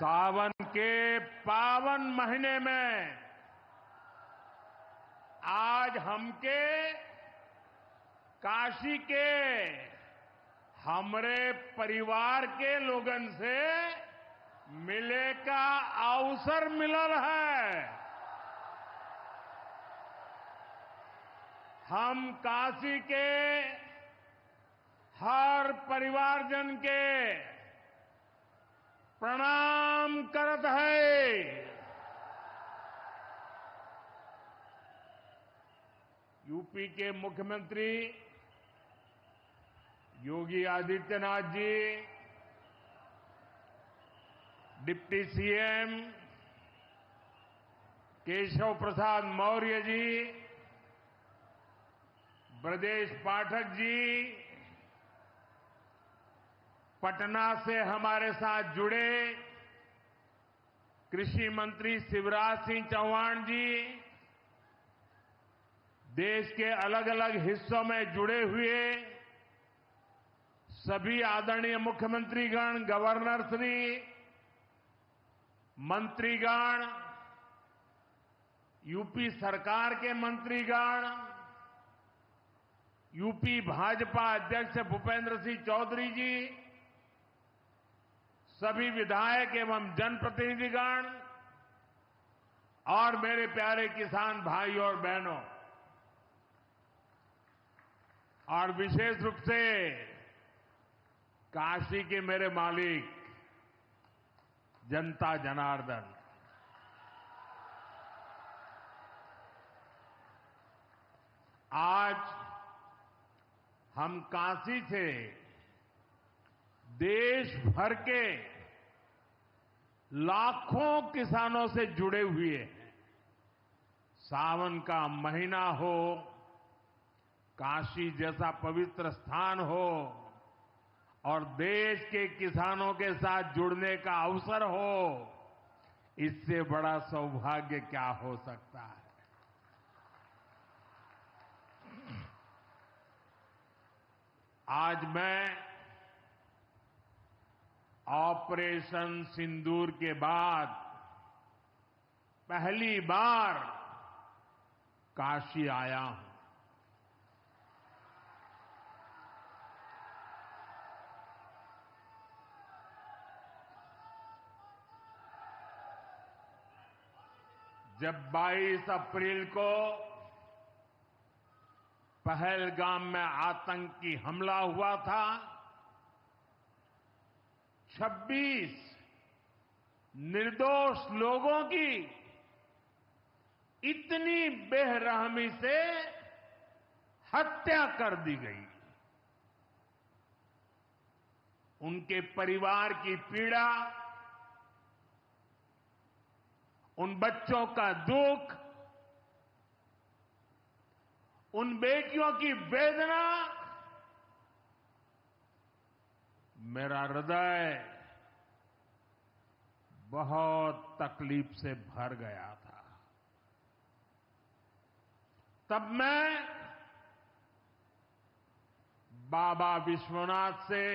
सावन के पावन महीने में आज हमके काशी के हमरे परिवार के लोगन से मिले का अवसर मिलल है। हम काशी के हर परिवारजन के प्रणाम करत है। यूपी के मुख्यमंत्री योगी आदित्यनाथ जी, डिप्टी सीएम केशव प्रसाद मौर्य जी, ब्रजेश पाठक जी, पटना से हमारे साथ जुड़े कृषि मंत्री शिवराज सिंह चौहान जी, देश के अलग अलग हिस्सों में जुड़े हुए सभी आदरणीय मुख्यमंत्रीगण, गवर्नर श्री, मंत्रीगण, यूपी सरकार के मंत्रीगण, यूपी भाजपा अध्यक्ष भूपेंद्र सिंह चौधरी जी, सभी विधायक एवं जनप्रतिनिधिगण और मेरे प्यारे किसान भाई और बहनों, और विशेष रूप से काशी के मेरे मालिक जनता जनार्दन, आज हम काशी से देश भर के लाखों किसानों से जुड़े हुए हैं। सावन का महीना हो, काशी जैसा पवित्र स्थान हो और देश के किसानों के साथ जुड़ने का अवसर हो, इससे बड़ा सौभाग्य क्या हो सकता है। आज मैं ऑपरेशन सिंदूर के बाद पहली बार काशी आया हूं। जब 22 अप्रैल को पहलगाम में आतंकी हमला हुआ था, 26 निर्दोष लोगों की इतनी बेरहमी से हत्या कर दी गई। उनके परिवार की पीड़ा, उन बच्चों का दुख, उन बेटियों की वेदना, मेरा हृदय बहुत तकलीफ से भर गया था। तब मैं बाबा विश्वनाथ से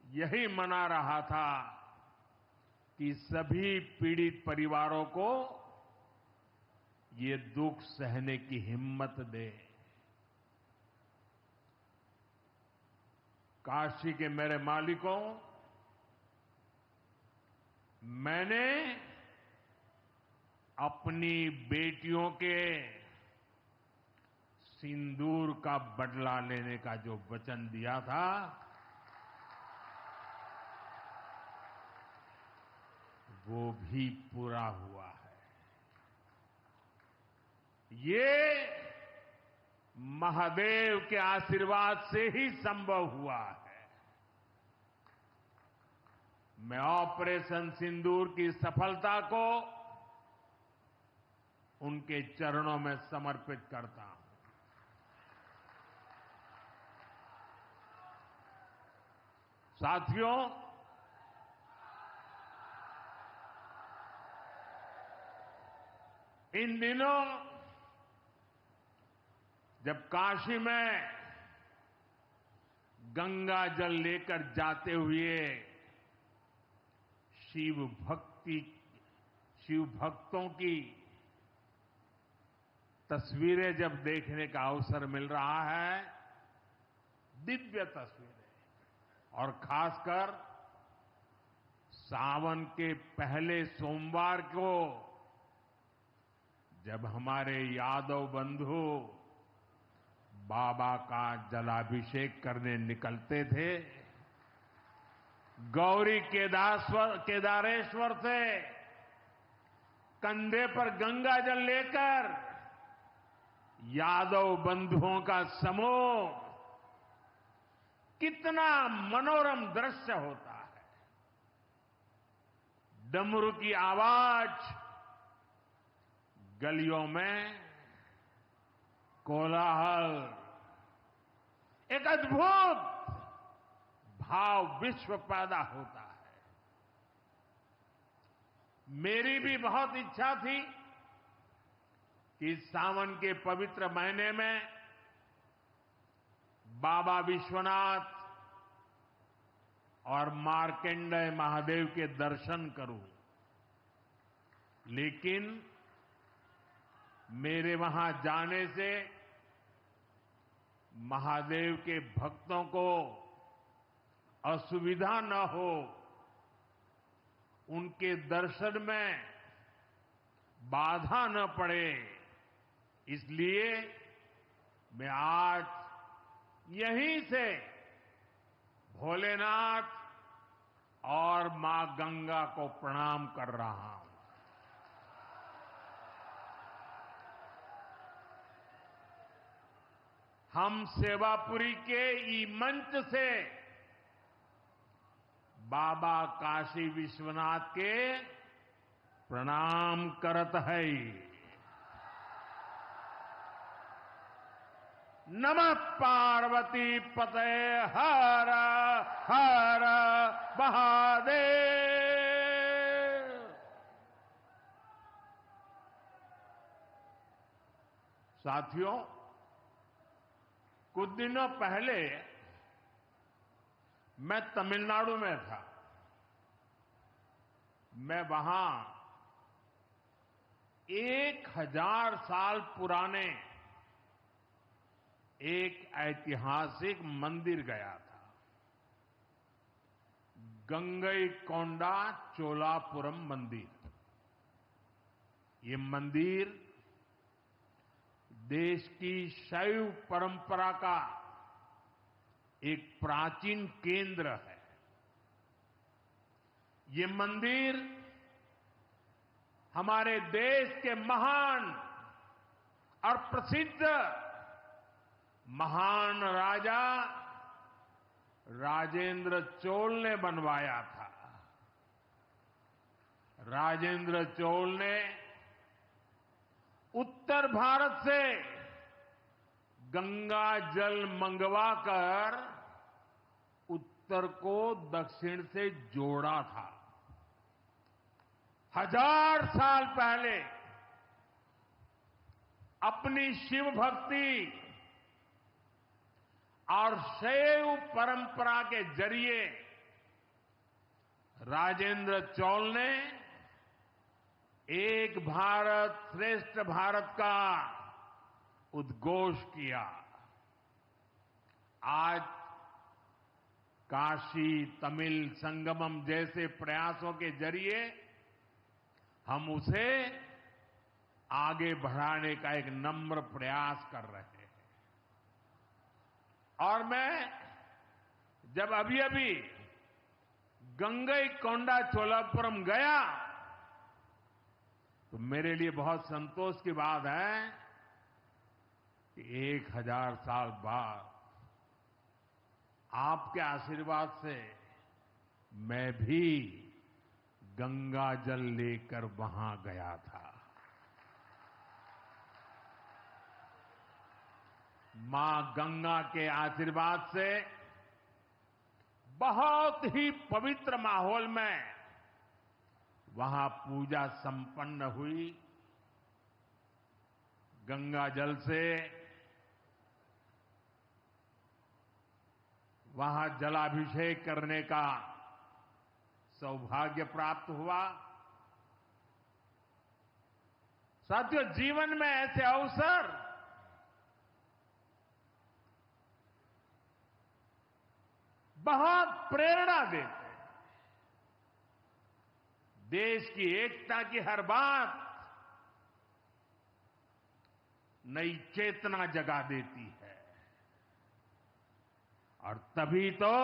यही मना रहा था कि सभी पीड़ित परिवारों को ये दुख सहने की हिम्मत दे। काशी के मेरे मालिकों, मैंने अपनी बेटियों के सिंदूर का बदला लेने का जो वचन दिया था, वो भी पूरा हुआ है। ये महादेव के आशीर्वाद से ही संभव हुआ है। मैं ऑपरेशन सिंदूर की सफलता को उनके चरणों में समर्पित करता हूं। साथियों, इन दिनों जब काशी में गंगा जल लेकर जाते हुए शिव भक्ति शिव भक्तों की तस्वीरें जब देखने का अवसर मिल रहा है, दिव्य तस्वीरें, और खासकर सावन के पहले सोमवार को जब हमारे यादव बंधु बाबा का जलाभिषेक करने निकलते थे, गौरी केदारेश्वर से कंधे पर गंगा जल लेकर यादव बंधुओं का समूह, कितना मनोरम दृश्य होता है। डमरू की आवाज, गलियों में कोलाहल, एक अद्भुत भाव विश्व पैदा होता है। मेरी भी बहुत इच्छा थी कि इस सावन के पवित्र महीने में बाबा विश्वनाथ और मार्कंडेय महादेव के दर्शन करूं, लेकिन मेरे वहां जाने से महादेव के भक्तों को असुविधा न हो, उनके दर्शन में बाधा न पड़े, इसलिए मैं आज यहीं से भोलेनाथ और मां गंगा को प्रणाम कर रहा हूं। हम सेवापुरी के ई मंच से बाबा काशी विश्वनाथ के प्रणाम करत है। नमः पार्वती पते हर हर महादेव। साथियों, कुछ दिनों पहले मैं तमिलनाडु में था। मैं वहां 1000 साल पुराने एक ऐतिहासिक मंदिर गया था, गंगईकोंडा चोलापुरम मंदिर। ये मंदिर देश की शैव परंपरा का एक प्राचीन केंद्र है। ये मंदिर हमारे देश के महान और प्रसिद्ध महान राजा राजेंद्र चोल ने बनवाया था। राजेंद्र चोल ने उत्तर भारत से गंगा जल मंगवाकर उत्तर को दक्षिण से जोड़ा था। 1000 साल पहले अपनी शिव भक्ति और शैव परंपरा के जरिए राजेंद्र चोल ने एक भारत श्रेष्ठ भारत का उद्घोष किया। आज काशी तमिल संगमम जैसे प्रयासों के जरिए हम उसे आगे बढ़ाने का एक नम्र प्रयास कर रहे हैं। और मैं जब अभी गंगईकोंडा चोलापुरम गया तो मेरे लिए बहुत संतोष की बात है कि 1000 साल बाद आपके आशीर्वाद से मैं भी गंगा जल लेकर वहां गया था। मां गंगा के आशीर्वाद से बहुत ही पवित्र माहौल में वहां पूजा संपन्न हुई। गंगा जल से वहां जलाभिषेक करने का सौभाग्य प्राप्त हुआ। साथियों, जीवन में ऐसे अवसर बहुत प्रेरणा देते हैं। देश की एकता की हर बात नई चेतना जगा देती है और तभी तो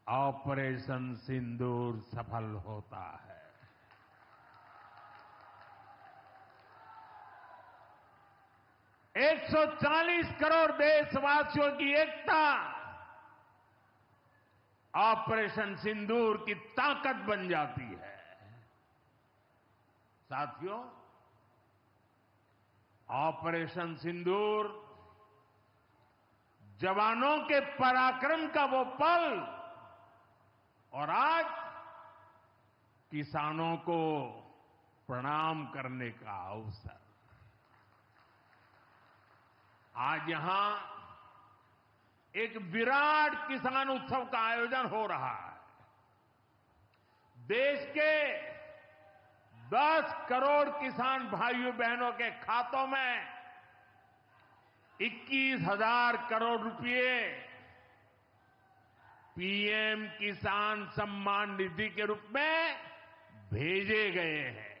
ऑपरेशन सिंदूर सफल होता है। एक 140 करोड़ देशवासियों की एकता ऑपरेशन सिंदूर की ताकत बन जाती है। साथियों, ऑपरेशन सिंदूर जवानों के पराक्रम का वो पल और आज किसानों को प्रणाम करने का अवसर। आज यहां एक विराट किसान उत्सव का आयोजन हो रहा है। देश के 10 करोड़ किसान भाइयों बहनों के खातों में 21,000 करोड़ रुपए पीएम किसान सम्मान निधि के रूप में भेजे गए हैं।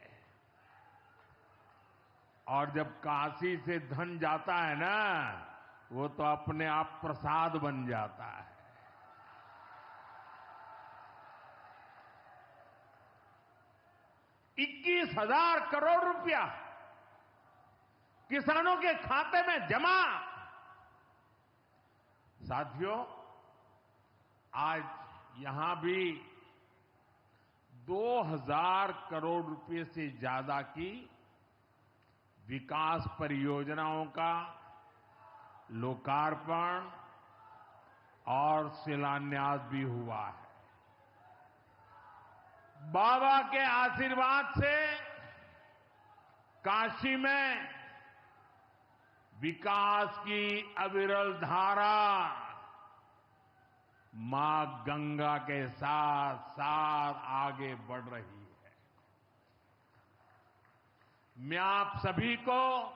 और जब काशी से धन जाता है ना, वो तो अपने आप प्रसाद बन जाता है। ₹21,000 करोड़ रुपया किसानों के खाते में जमा। साथियों, आज यहां भी 2,000 करोड़ रुपए से ज्यादा की विकास परियोजनाओं का लोकार्पण और शिलान्यास भी हुआ है। बाबा के आशीर्वाद से काशी में विकास की अविरल धारा मां गंगा के साथ साथ आगे बढ़ रही है। मैं आप सभी को,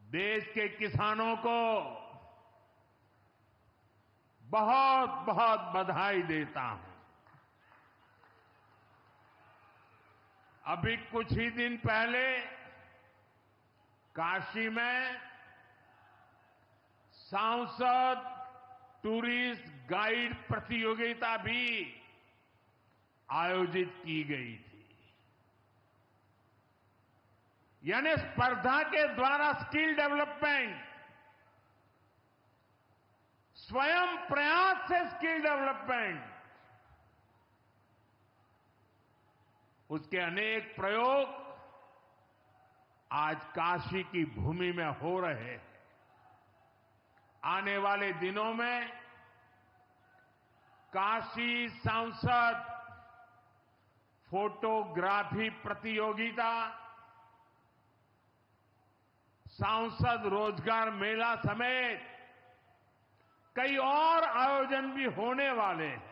देश के किसानों को बहुत बहुत बधाई देता हूं। अभी कुछ ही दिन पहले काशी में सांसद टूरिस्ट गाइड प्रतियोगिता भी आयोजित की गई थी। यानी स्पर्धा के द्वारा स्किल डेवलपमेंट, स्वयं प्रयास से स्किल डेवलपमेंट, उसके अनेक प्रयोग आज काशी की भूमि में हो रहे हैं। आने वाले दिनों में काशी सांसद फोटोग्राफी प्रतियोगिता, सांसद रोजगार मेला समेत कई और आयोजन भी होने वाले हैं।